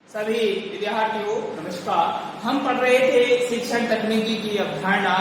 सभी विद्यार्थियों नमस्कार। हम पढ़ रहे थे शिक्षण तकनीकी की अवधारणा।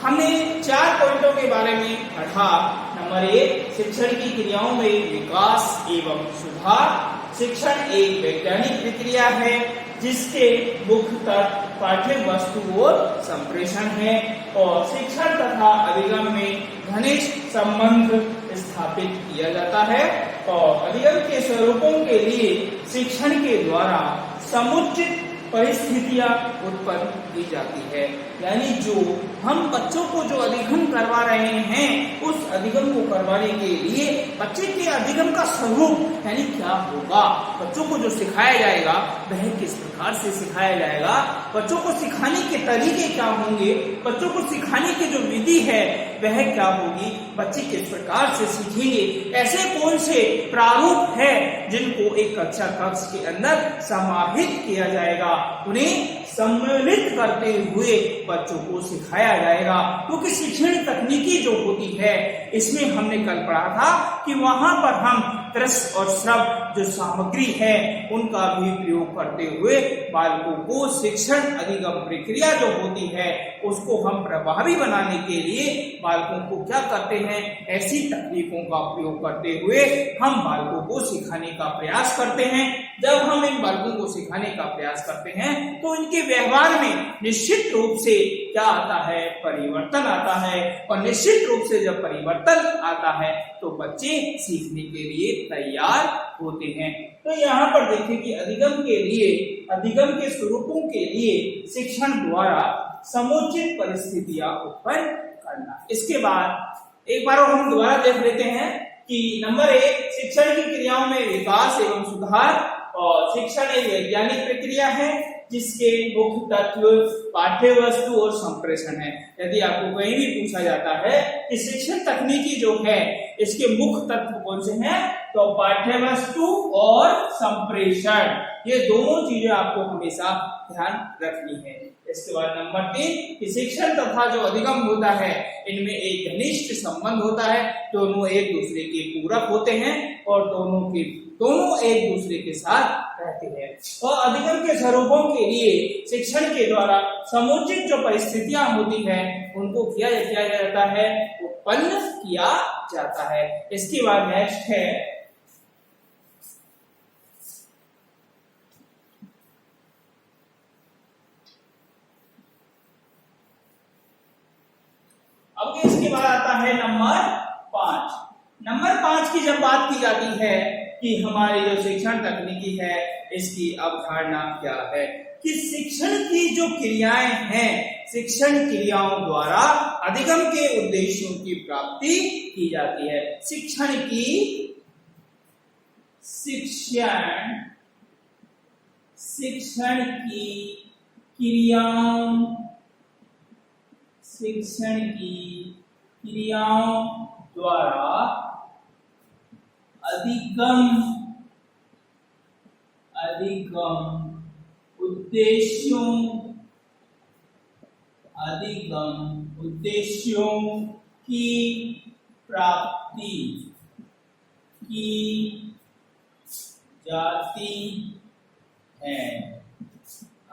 हमने 4 पॉइंटों के बारे में पढ़ा। नंबर 1, शिक्षण की क्रियाओं में विकास एवं सुधार। शिक्षण एक वैज्ञानिक प्रक्रिया है जिसके मुख्य तत्व पाठ्य वस्तु और संप्रेषण है और शिक्षण तथा अधिगम में घनिष्ठ संबंध स्थापित किया जाता है और अधिगम के स्वरूपों के लिए शिक्षण के द्वारा समुचित परिस्थितियां उत्पन्न की जाती है। यानी जो हम बच्चों को जो अधिगम करवा रहे हैं उस अधिगम को करवाने के लिए बच्चे के अधिगम का स्वरूप यानी क्या होगा, बच्चों को जो सिखाया जाएगा वह किस प्रकार से सिखाया जाएगा, बच्चों को सिखाने के तरीके क्या होंगे, बच्चों को सिखाने की जो विधि है वह क्या होगी, बच्चे किस प्रकार से सीखेंगे, ऐसे कौन से प्रारूप है जिनको एक कक्षा कक्ष के अंदर समाहित किया जाएगा, उन्हें सम्मिलित करते हुए बच्चों को सिखाया जाएगा। क्योंकि शिक्षण तकनीकी जो होती है इसमें हमने कल पढ़ा था कि वहां पर हम दृश्य और श्रव्य जो सामग्री है उनका भी प्रयोग करते हुए बालकों को शिक्षण अधिगम प्रक्रिया जो होती है उसको हम प्रभावी बनाने के लिए बालकों को क्या करते हैं, ऐसी तकनीकों का प्रयोग करते हुए हम बालकों को सिखाने का प्रयास करते हैं। जब हम इन बालकों को सिखाने का प्रयास करते हैं तो इनके व्यवहार में निश्चित रूप से क्या आता है, परिवर्तन आता है और निश्चित रूप से जब परिवर्तन आता है तो बच्चे सीखने के लिए तैयार होते हैं। तो यहाँ पर देखिए कि अधिगम के लिए, अधिगम के स्वरूपों के लिए शिक्षण द्वारा समुचित परिस्थितियां उत्पन्न करना। इसके बाद एक बार हम दोबारा देख लेते हैं कि नंबर 1, शिक्षण की क्रियाओं में विकास एवं सुधार। और शिक्षण एक वैज्ञानिक प्रक्रिया है जिसके मुख्य तत्व पाठ्य वस्तु और संप्रेषण है। यदि आपको कहीं भी पूछा जाता है कि शिक्षण तकनीकी जो है इसके मुख्य तत्व कौन से हैं, तो पाठ्य वस्तु और संप्रेषण, ये दोनों चीजें आपको हमेशा ध्यान रखनी है। इसके बाद नंबर 3 कि शिक्षण तथा जो अधिगम होता है इनमें एक घनिष्ठ संबंध होता है, दोनों एक दूसरे के पूरक होते हैं और दोनों एक दूसरे के साथ रहते हैं। और अधिगम के स्वरूपों के लिए शिक्षण के द्वारा समुचित जो परिस्थितियां होती है उनको किया जाता है, उत्पन्न किया जाता है। इसके बाद नेक्स्ट है अब इसके बाद आता है नंबर 5। नंबर 5 की जब बात की जाती है कि हमारी जो शिक्षण तकनीकी है इसकी अवधारणा क्या है, कि शिक्षण की जो क्रियाएं हैं, शिक्षण क्रियाओं द्वारा अधिगम के उद्देश्यों की प्राप्ति की जाती है। शिक्षण की क्रियाओं द्वारा अधिगम उद्देश्यों की प्राप्ति की जाती है।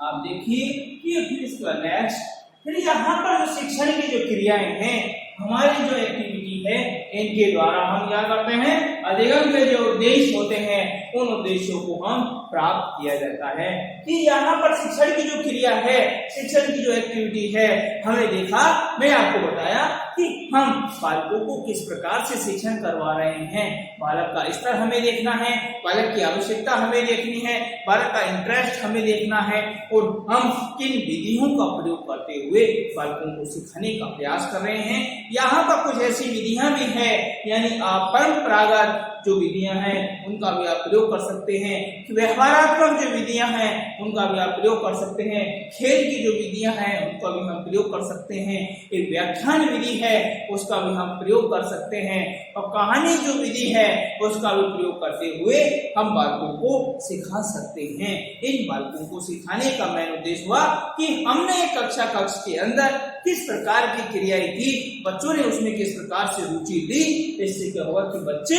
आप देखिए कि फिर इसका नेक्स्ट, फिर यहाँ पर जो शिक्षण की जो क्रियाएं हैं, हमारी जो एक्टिविटी है, इनके द्वारा हम क्या करते हैं, अधिगम के जो उद्देश्य होते हैं उन उद्देश्यों को हम प्राप्त किया जाता है। कि यहाँ पर शिक्षण की जो क्रिया है, शिक्षण की जो एक्टिविटी है, हमने देखा, मैं आपको बताया कि हम बालकों को किस प्रकार से शिक्षण करवा रहे हैं, बालक का स्तर हमें देखना है, बालक की आवश्यकता हमें देखनी है, बालक का इंटरेस्ट हमें देखना है और हम किन विधियों का प्रयोग करते हुए बालकों को सिखाने का प्रयास कर रहे हैं। यहाँ पर कुछ ऐसी विधियां भी है, यानी आप परंपरागत जो विधियां हैं उनका भी आप प्रयोग कर सकते हैं, व्यवहारात्मक जो विधियां हैं उनका भी आप प्रयोग कर सकते हैं, खेल की जो विधियां हैं उनका भी हम प्रयोग कर सकते हैं, एक व्याख्यान विधि है उसका भी हम प्रयोग कर सकते हैं और कहानी जो विधि है उसका भी प्रयोग करते हुए हम बालकों को सिखा सकते हैं। इन बालकों को सिखाने का मेन उद्देश्य हुआ कि हमने कक्षा कक्ष के अंदर किस प्रकार की क्रियाएं की, बच्चों ने उसमें किस प्रकार से रुचि ली, इससे क्या होगा कि बच्चे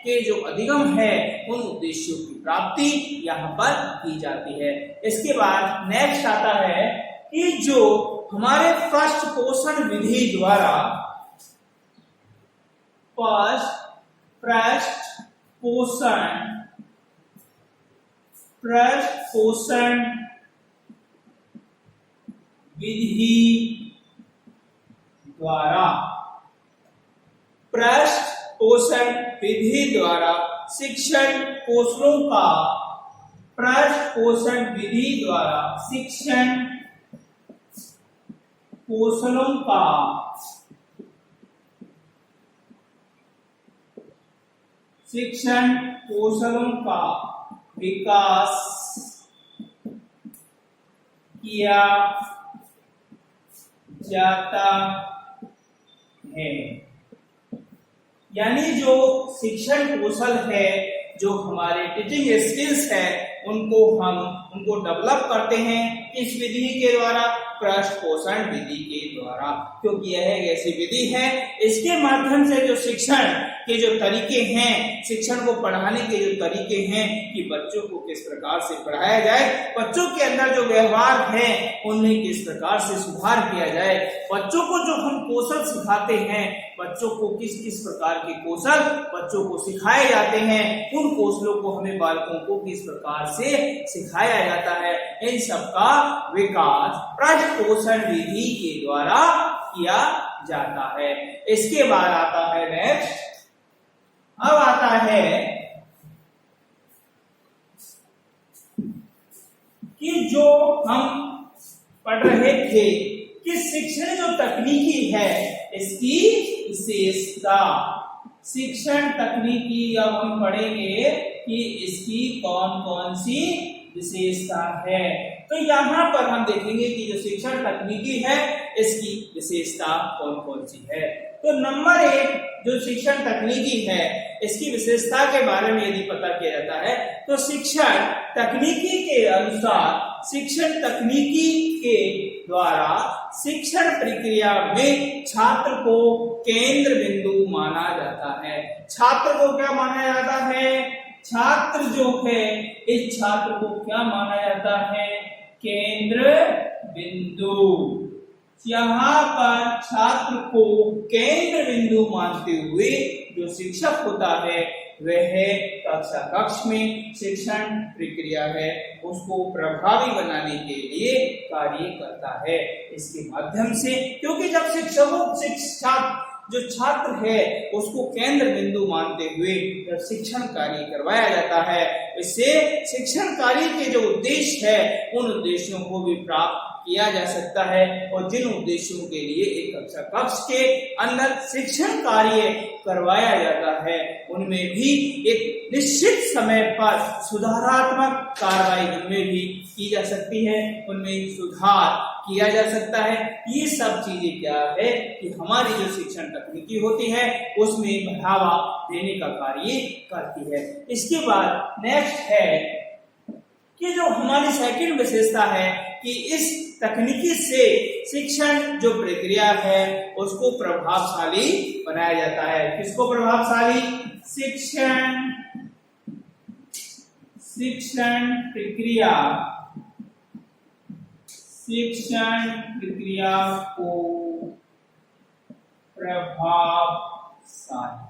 के जो अधिगम है उन उद्देश्यों की प्राप्ति यहाँ पर की जाती है। इसके बाद नेक्स्ट आता है कि जो हमारे पृष्ठ पोषण विधि द्वारा पृष्ठ पोषण विधि द्वारा शिक्षण कौशलों का विकास किया जाता है। यानी जो शिक्षण कौशल है, जो हमारे टीचिंग स्किल्स है, उनको डेवलप करते हैं इस विधि के द्वारा, पृष्ठ पोषण विधि के द्वारा, क्योंकि यह एक ऐसी विधि है इसके माध्यम से जो शिक्षण के जो तरीके हैं, शिक्षण को पढ़ाने के जो तरीके हैं कि बच्चों को किस प्रकार से पढ़ाया जाए, बच्चों के अंदर जो व्यवहार है उन्हें किस प्रकार से सुधार किया जाए, बच्चों को जो हम कौशल सिखाते हैं, बच्चों को किस किस प्रकार के कौशल बच्चों को सिखाए जाते हैं, उन कौशलों को हमें बालकों को किस प्रकार से सिखाया जाता है, इन सब का विकास पृष्ठ पोषण विधि के द्वारा किया जाता है। इसके बाद आता है नेक्स्ट, अब आता है कि जो हम पढ़ रहे थे कि शिक्षण जो तकनीकी है इसकी विशेषता, शिक्षण तकनीकी अब हम पढ़ेंगे कि इसकी कौन कौन सी विशेषता है। तो यहाँ पर हम देखेंगे कि जो शिक्षण तकनीकी है इसकी विशेषता कौन कौन सी है। तो नंबर 1 जो शिक्षण तकनीकी है इसकी विशेषता के बारे में यदि पता किया जाता है तो शिक्षण तकनीकी के अनुसार, शिक्षण तकनीकी के द्वारा शिक्षण प्रक्रिया में छात्र को केंद्र बिंदु माना जाता है। छात्र को क्या माना जाता है? छात्र जो है इस छात्र को क्या माना जाता है? केंद्र बिंदु। यहाँ पर छात्र को केंद्र बिंदु मानते हुए जो शिक्षक होता है वह कक्षा कक्ष में शिक्षण प्रक्रिया है उसको प्रभावी बनाने के लिए कार्य करता है। इसके माध्यम से, क्योंकि जब शिक्षक जो छात्र है उसको केंद्र बिंदु मानते हुए जब शिक्षण कार्य करवाया जाता है, इससे शिक्षण कार्य के जो उद्देश्य है उन उद्देश्यों को भी प्राप्त किया जा सकता है। और जिन उद्देश्यों के लिए एक कक्षा कक्ष के अंदर शिक्षण कार्य करवाया जाता है उनमें भी एक निश्चित समय पर सुधारात्मक कार्रवाई उनमें भी की जा सकती है, उनमें सुधार किया जा सकता है। ये सब चीजें क्या है कि हमारी जो शिक्षण तकनीकी होती है उसमें बढ़ावा देने का कार्य करती है। इसके बाद नेक्स्ट है कि जो हमारी सेकंड विशेषता है कि इस तकनीकी से शिक्षण जो प्रक्रिया है उसको प्रभावशाली बनाया जाता है। किसको प्रभावशाली? शिक्षण प्रक्रिया को प्रभावशाली।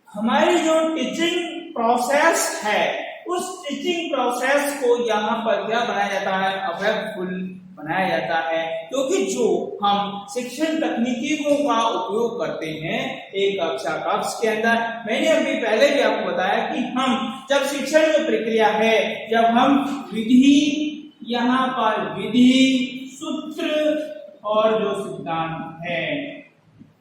हमारी जो टीचिंग प्रोसेस है उस टीचिंग प्रोसेस को यहाँ पर क्या बनाया जाता है? अवेयरफुल बनाया जाता है, क्योंकि जो हम शिक्षण तकनीकों का उपयोग करते हैं एक कक्षा कक्ष के अंदर, मैंने अभी पहले भी आपको बताया कि हम जब शिक्षण जो प्रक्रिया है, जब हम विधि, यहाँ पर विधि, सूत्र और जो सिद्धांत है,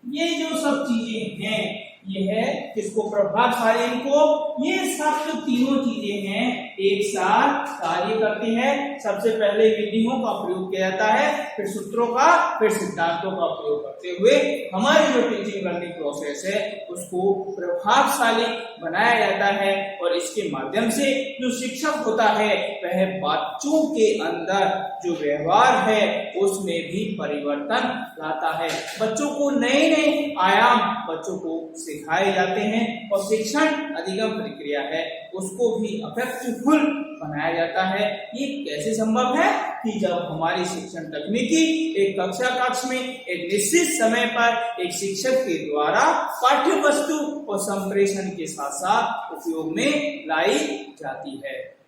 ये जो सब चीजें हैं ये है किसको प्रभावशाली, इनको ये सब जो तीनों चीजें हैं एक साथ कार्य करती है। सबसे पहले विधियों का प्रयोग किया जाता है, फिर सूत्रों का, फिर सिद्धांतों का प्रयोग करते हुए हमारी जो टीचिंग लर्निंग प्रोसेस है उसको प्रभावशाली बनाया जाता है। और इसके माध्यम से जो शिक्षक होता है वह बच्चों के अंदर जो व्यवहार है उसमें भी परिवर्तन लाता है। बच्चों को नए नए आयाम बच्चों को सिखाए जाते हैं और शिक्षण अधिगम प्रक्रिया है उसको भी अपेक्षाफुल बनाया जाता है। ये कैसे संभव है कि जब हमारी शिक्षण तकनीकी एक कक्षा कक्ष में एक निश्चित समय पर एक शिक्षक के द्वारा पाठ्य वस्तु और संप्रेषण के साथ साथ उपयोग में लाई जाती है।